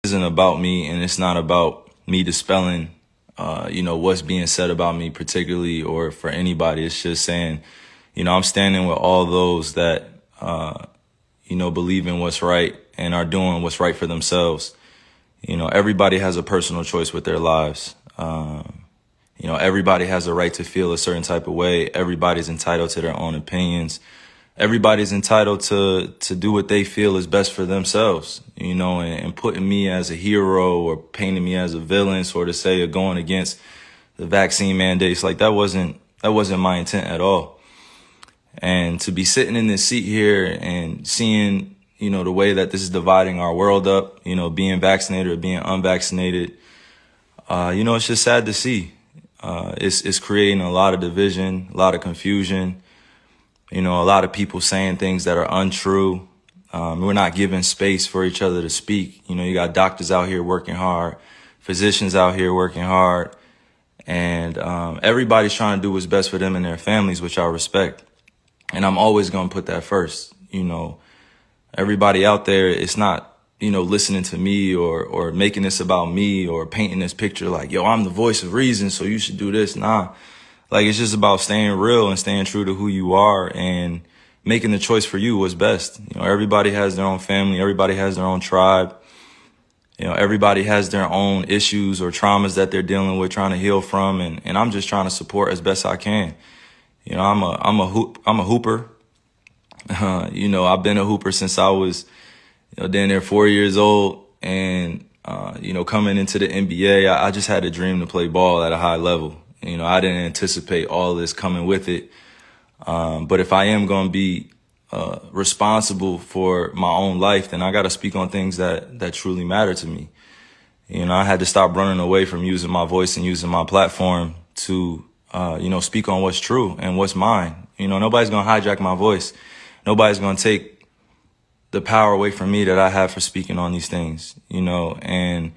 isn't about me, and it's not about me dispelling, what's being said about me particularly or for anybody. It's just saying, I'm standing with all those that, believe in what's right and are doing what's right for themselves. Everybody has a personal choice with their lives. Everybody has a right to feel a certain type of way. Everybody's entitled to their own opinions. Everybody's entitled to do what they feel is best for themselves, and putting me as a hero or painting me as a villain, sort of say, or going against the vaccine mandates. Like that wasn't my intent at all. And to be sitting in this seat here and seeing, the way that this is dividing our world up, being vaccinated or being unvaccinated, it's just sad to see. It's creating a lot of division, a lot of confusion, a lot of people saying things that are untrue. We're not giving space for each other to speak. You got doctors out here working hard, physicians out here working hard, and everybody's trying to do what's best for them and their families, which I respect. And I'm always going to put that first. Everybody out there, it's not, listening to me or making this about me or painting this picture like, yo, I'm the voice of reason, so you should do this. Nah, like it's just about staying real and staying true to who you are and making the choice for you what's best. Everybody has their own family. Everybody has their own tribe. Everybody has their own issues or traumas that they're dealing with, trying to heal from. And I'm just trying to support as best I can. I'm a hooper. I've been a hooper since I was, down there 4 years old. And, coming into the NBA, I just had a dream to play ball at a high level. I didn't anticipate all this coming with it. But if I am going to be responsible for my own life, then I got to speak on things that truly matter to me. I had to stop running away from using my voice and using my platform to speak on what's true and what's mine. Nobody's going to hijack my voice. Nobody's going to take the power away from me that I have for speaking on these things, and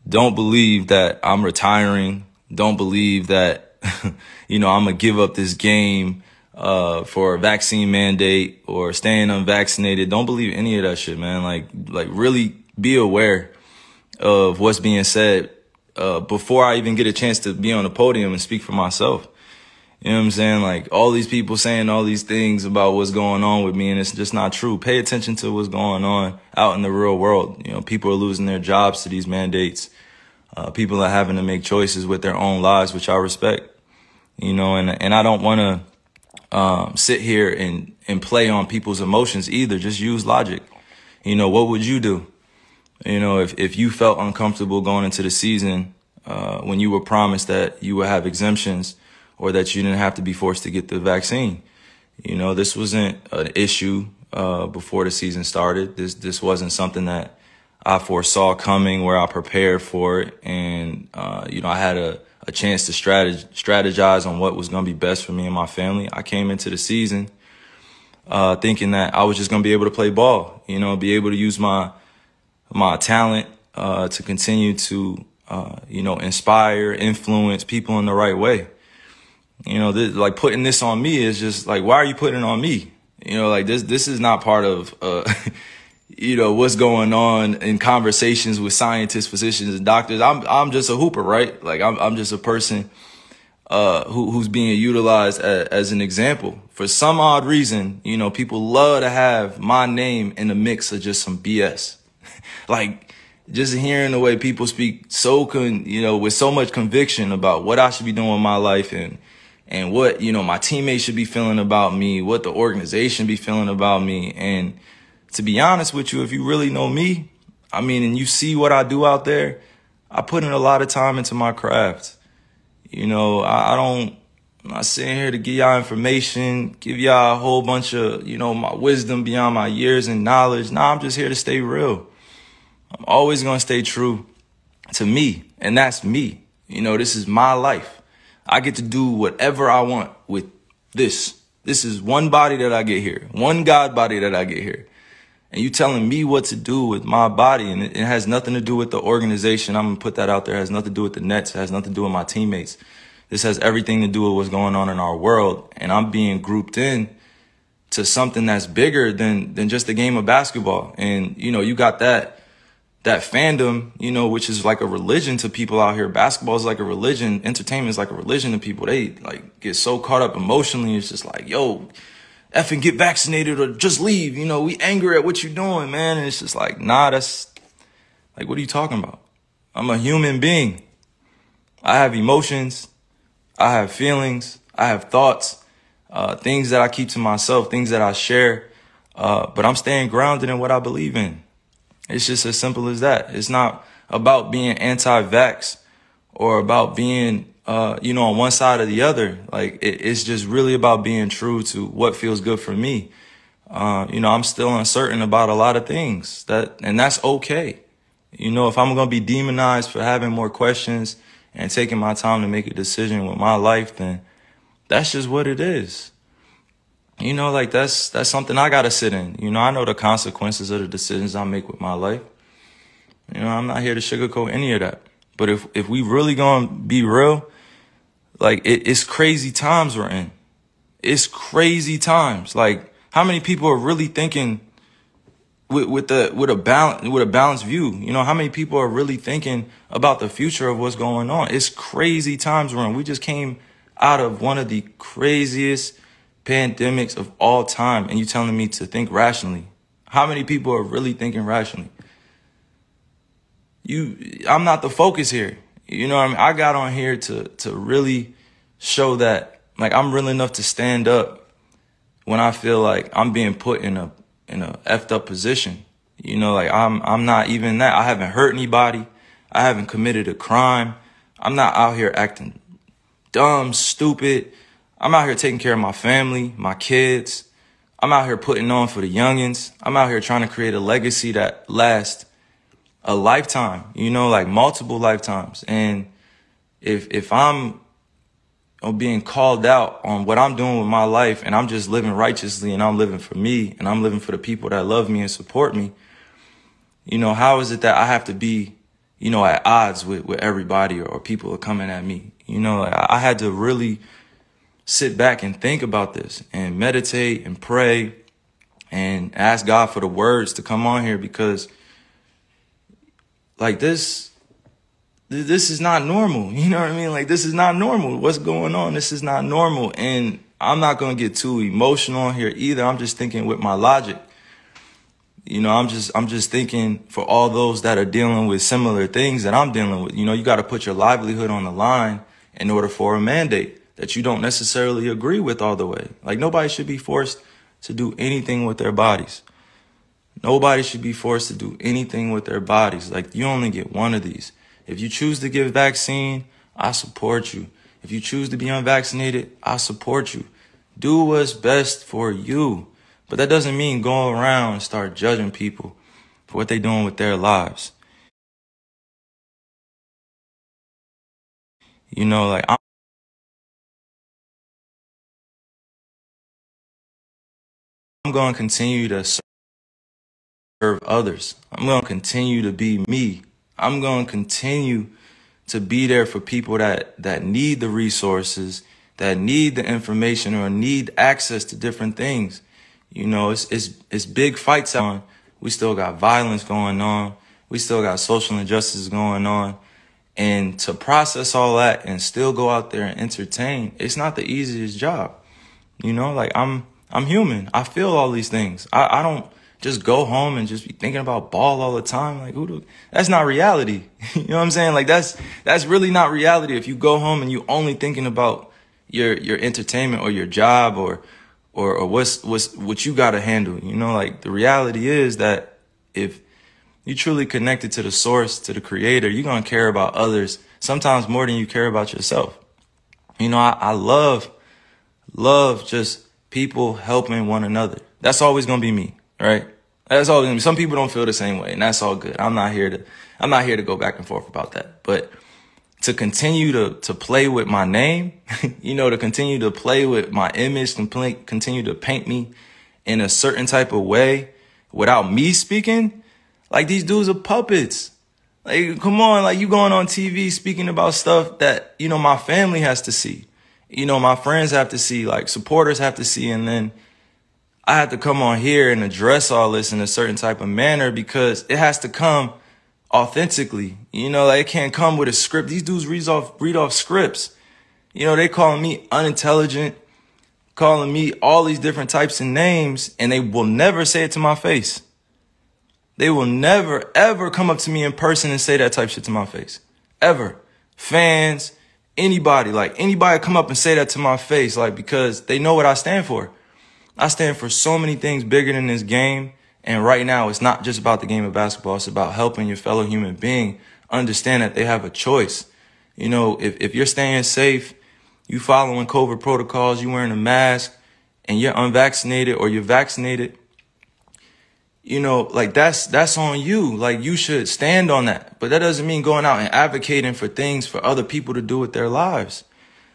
don't believe that I'm retiring. Don't believe that, I'm going to give up this game for a vaccine mandate or staying unvaccinated. Don't believe any of that shit, man. Like really be aware of what's being said before I even get a chance to be on the podium and speak for myself. You know what I'm saying? Like all these people saying all these things about what's going on with me, and it's just not true. Pay attention to what's going on out in the real world. People are losing their jobs to these mandates. People are having to make choices with their own lives, which I respect. And I don't want to sit here and play on people's emotions either. Just use logic. What would you do? If you felt uncomfortable going into the season when you were promised that you would have exemptions or that you didn't have to be forced to get the vaccine. This wasn't an issue before the season started. This wasn't something that I foresaw coming, where I prepared for it. And, I had a chance to strategize on what was going to be best for me and my family. I came into the season thinking that I was just going to be able to play ball, be able to use my talent to continue to, inspire, influence people in the right way. Like putting this on me is just like, why are you putting it on me? This is not part of, what's going on in conversations with scientists, physicians, and doctors. I'm just a hooper, right? Like I'm just a person, who's being utilized as an example. For some odd reason, people love to have my name in the mix of just some BS. Like just hearing the way people speak with so much conviction about what I should be doing with my life and what, my teammates should be feeling about me, what the organization be feeling about me. And to be honest with you, if you really know me, and you see what I do out there, I put in a lot of time into my craft. I'm not sitting here to give y'all information, give y'all a whole bunch of, my wisdom beyond my years and knowledge. Nah, I'm just here to stay real. I'm always going to stay true to me. And that's me. This is my life. I get to do whatever I want with this. This is one body that I get here, one God body that I get here. And you telling me what to do with my body, and it has nothing to do with the organization. I'm going to put that out there. It has nothing to do with the Nets. It has nothing to do with my teammates. This has everything to do with what's going on in our world. And I'm being grouped in to something that's bigger than just the game of basketball. And, you got that, that fandom, you know, which is like a religion to people out here. Basketball is like a religion. Entertainment is like a religion to people. They like get so caught up emotionally. It's just like, yo, effing get vaccinated or just leave. You know, we angry at what you're doing, man. And it's just like, nah, that's like, what are you talking about? I'm a human being. I have emotions. I have feelings. I have thoughts, things that I keep to myself, things that I share. But I'm staying grounded in what I believe in. It's just as simple as that. It's not about being anti-vax or about being, you know, on one side or the other. Like, it's just really about being true to what feels good for me. You know, I'm still uncertain about a lot of things, and that's okay. You know, if I'm going to be demonized for having more questions and taking my time to make a decision with my life, then that's just what it is. You know, like that's something I got to sit in. You know, I know the consequences of the decisions I make with my life. You know, I'm not here to sugarcoat any of that. But if we really going to be real, like it's crazy times we're in. It's crazy times. Like, how many people are really thinking with a balanced view? You know, how many people are really thinking about the future of what's going on? It's crazy times we're in. We just came out of one of the craziest pandemics of all time, and you telling me to think rationally. How many people are really thinking rationally? I'm not the focus here. You know what I mean? I got on here to really show that, like, I'm real enough to stand up when I feel like I'm being put in a effed up position. You know, like I'm not even that. I haven't hurt anybody. I haven't committed a crime. I'm not out here acting dumb, stupid. I'm out here taking care of my family, my kids. I'm out here putting on for the youngins. I'm out here trying to create a legacy that lasts a lifetime, you know, like multiple lifetimes. And if I'm being called out on what I'm doing with my life, and I'm just living righteously, and I'm living for me, and I'm living for the people that love me and support me, you know, how is it that I have to be, you know, at odds with everybody, or people are coming at me? You know, I had to really sit back and think about this and meditate and pray and ask God for the words to come on here, because like this is not normal. You know what I mean? Like, this is not normal. What's going on? This is not normal. And I'm not going to get too emotional on here either. I'm just thinking with my logic. You know, I'm just thinking for all those that are dealing with similar things that I'm dealing with. You know, you got to put your livelihood on the line in order for a mandate that you don't necessarily agree with all the way. Like, nobody should be forced to do anything with their bodies. Nobody should be forced to do anything with their bodies. Like, you only get one of these. If you choose to get vaccine, I support you. If you choose to be unvaccinated, I support you. Do what's best for you. But that doesn't mean go around and start judging people for what they're doing with their lives. You know, like, I'm going to continue to serve others. I'm going to continue to be me. I'm going to continue to be there for people that need the resources, that need the information, or need access to different things. You know, it's big fights on. We still got violence going on. We still got social injustices going on. And to process all that and still go out there and entertain, it's not the easiest job. You know, like, I'm human. I feel all these things. I don't just go home and just be thinking about ball all the time. Like, that's not reality. You know what I'm saying? Like, that's really not reality. If you go home and you only thinking about your entertainment or your job or what you got to handle, you know, like, the reality is that if you truly connected to the source, to the creator, you're going to care about others sometimes more than you care about yourself. You know, I love just people helping one another. That's always going to be me, right? That's always going to be. Some people don't feel the same way, and that's all good. I'm not here to go back and forth about that. But to continue to play with my name, you know, to continue to play with my image, continue to paint me in a certain type of way without me speaking, like, these dudes are puppets. Like, come on, like, you going on TV speaking about stuff that, you know, my family has to see. You know, my friends have to see, like, supporters have to see, and then I have to come on here and address all this in a certain type of manner because it has to come authentically. Like, it can't come with a script. These dudes read off scripts. They calling me unintelligent, calling me all these different types of names, and they will never say it to my face. They will never, ever come up to me in person and say that type of shit to my face. Ever. Fans, anybody come up and say that to my face, like, because they know what I stand for. I stand for so many things bigger than this game. And right now, it's not just about the game of basketball. It's about helping your fellow human being understand that they have a choice. If you're staying safe, you following COVID protocols, you wearing a mask, and you're unvaccinated or you're vaccinated, like, that's on you. Like, you should stand on that. But that doesn't mean going out and advocating for things for other people to do with their lives.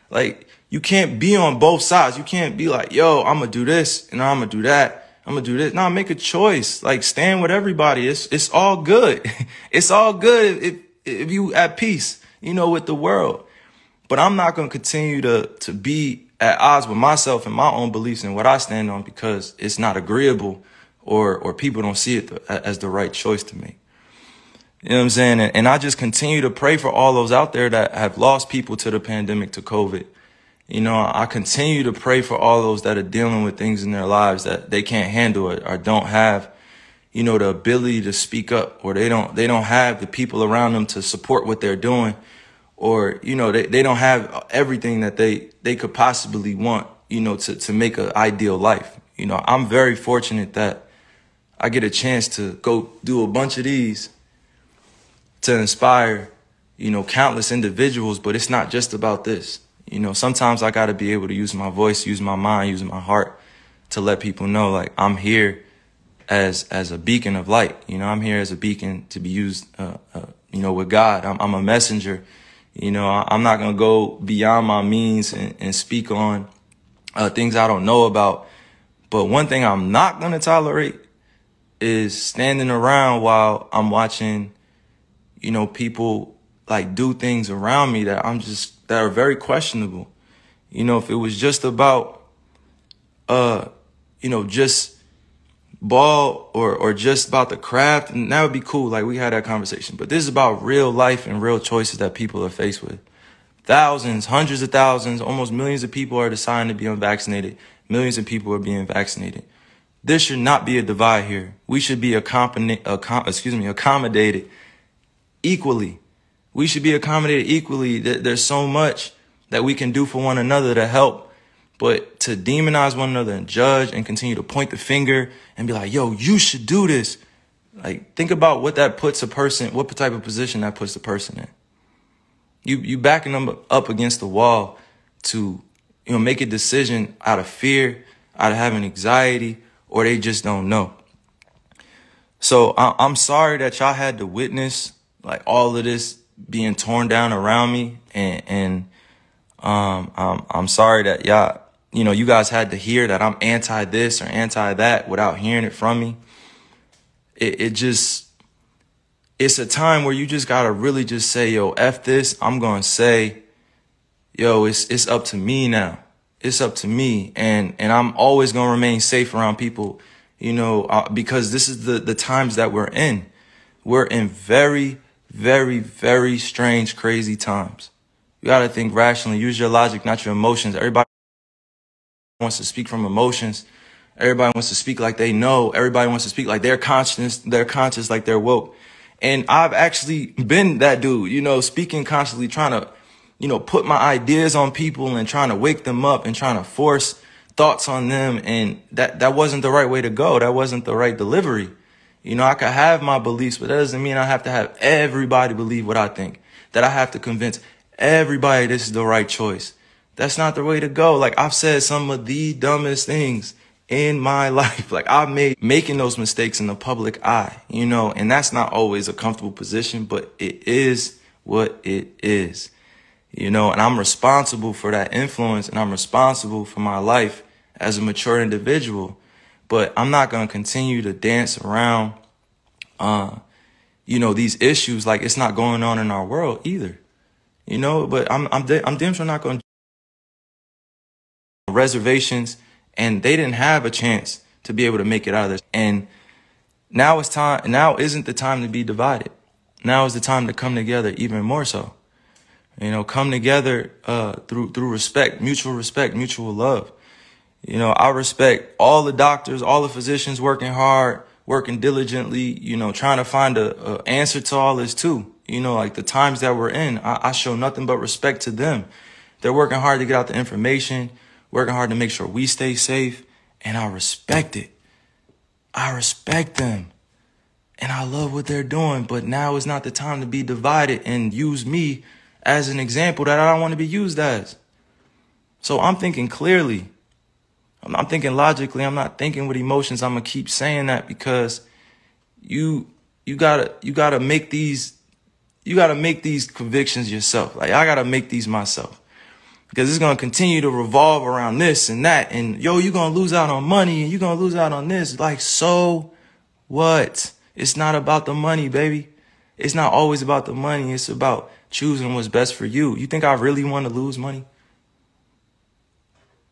Like, you can't be on both sides. You can't be like, yo, I'm going to do this and I'm going to do that. I'm going to do this. No, make a choice. Like, stand with everybody. It's all good. It's all good if you at peace, with the world. But I'm not going to continue to be at odds with myself and my own beliefs and what I stand on because it's not agreeable or people don't see it as the right choice to make. You know what I'm saying? And I just continue to pray for all those out there that have lost people to the pandemic, to COVID. I continue to pray for all those that are dealing with things in their lives that they can't handle it or don't have, the ability to speak up, or they don't have the people around them to support what they're doing, or, they don't have everything that they could possibly want, to make an ideal life. I'm very fortunate that I get a chance to go do a bunch of these to inspire, countless individuals, but it's not just about this. Sometimes I got to be able to use my voice, use my mind, use my heart to let people know, like, I'm here as a beacon of light. I'm here as a beacon to be used, with God. I'm a messenger. I'm not going to go beyond my means and speak on things I don't know about. But one thing I'm not going to tolerate is standing around while I'm watching, people like do things around me that are very questionable. If it was just about, just ball or just about the craft, and that would be cool. Like, we had that conversation. But this is about real life and real choices that people are faced with. Thousands, hundreds of thousands, almost millions of people are deciding to be unvaccinated. Millions of people are being vaccinated. There should not be a divide here. We should be accommodated equally. We should be accommodated equally. There's so much that we can do for one another to help, but to demonize one another and judge and continue to point the finger and be like, yo, you should do this. Like, think about what that puts a person, what type of position that puts the person in. You backing them up against the wall to, make a decision out of fear, out of having anxiety, or they just don't know. So I'm sorry that y'all had to witness, like, all of this being torn down around me, and I'm sorry that y'all, you guys had to hear that I'm anti this or anti that without hearing it from me. It's a time where you just gotta really just say, yo, F this. I'm gonna say, yo, it's up to me now. It's up to me, and I'm always gonna remain safe around people, because this is the times that we're in. We're in very, very, very strange, crazy times. You got to think rationally. Use your logic, not your emotions. Everybody wants to speak from emotions. Everybody wants to speak like they know. Everybody wants to speak like they're conscious, like they're woke. And I've actually been that dude, speaking constantly, trying to, put my ideas on people and trying to wake them up and trying to force thoughts on them. And that wasn't the right way to go. That wasn't the right delivery. I could have my beliefs, but that doesn't mean I have to have everybody believe what I think, that I have to convince everybody this is the right choice. That's not the way to go. Like, I've said some of the dumbest things in my life. Like, I've making those mistakes in the public eye, and that's not always a comfortable position, but it is what it is, and I'm responsible for that influence, and I'm responsible for my life as a mature individual. But I'm not going to continue to dance around, these issues like it's not going on in our world either, but I'm damn sure not going to reservations, and they didn't have a chance to be able to make it out of this. And now it's time. Now isn't the time to be divided. now is the time to come together even more so. You know, come together through respect, mutual love. You know, I respect all the doctors, all the physicians working hard, working diligently, you know, trying to find a answer to all this too. You know, like the times that we're in, I show nothing but respect to them. They're working hard to get out the information, working hard to make sure we stay safe, and I respect it. I respect them, and I love what they're doing, but now is not the time to be divided and use me as an example that I don't want to be used as. So I'm thinking clearly. I'm thinking logically. I'm not thinking with emotions. I'm gonna keep saying that because you gotta make these convictions yourself. Like I gotta make these myself because it's gonna continue to revolve around this and that. And yo, you're gonna lose out on money and you're gonna lose out on this. Like, so what? It's not about the money, baby. It's not always about the money. It's about choosing what's best for you. You think I really want to lose money?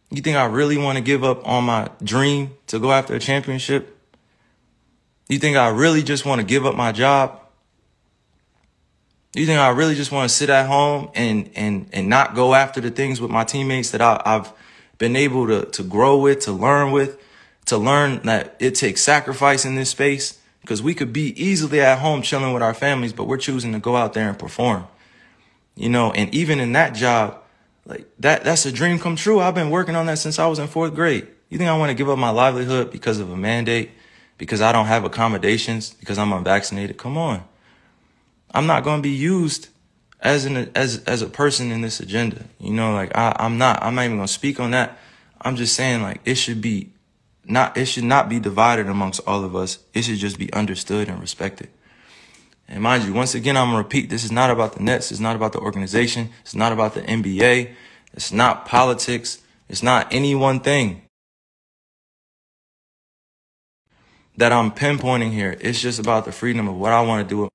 You think I really want to give up on my dream to go after a championship? You think I really just want to give up my job? You think I really just want to sit at home and not go after the things with my teammates that I've been able to grow with, to learn that it takes sacrifice in this space? Because we could be easily at home chilling with our families, but we're choosing to go out there and perform. You know, and even in that job, like that's a dream come true. I've been working on that since I was in 4th grade. You think I want to give up my livelihood because of a mandate, because I don't have accommodations, because I'm unvaccinated? Come on. I'm not going to be used as a person in this agenda. You know, like I'm not even going to speak on that. I'm just saying, like, it should not be divided amongst all of us. It should just be understood and respected. And mind you, once again, I'm going to repeat, this is not about the Nets. It's not about the organization. It's not about the NBA. It's not politics. It's not any one thing that I'm pinpointing here. It's just about the freedom of what I want to do.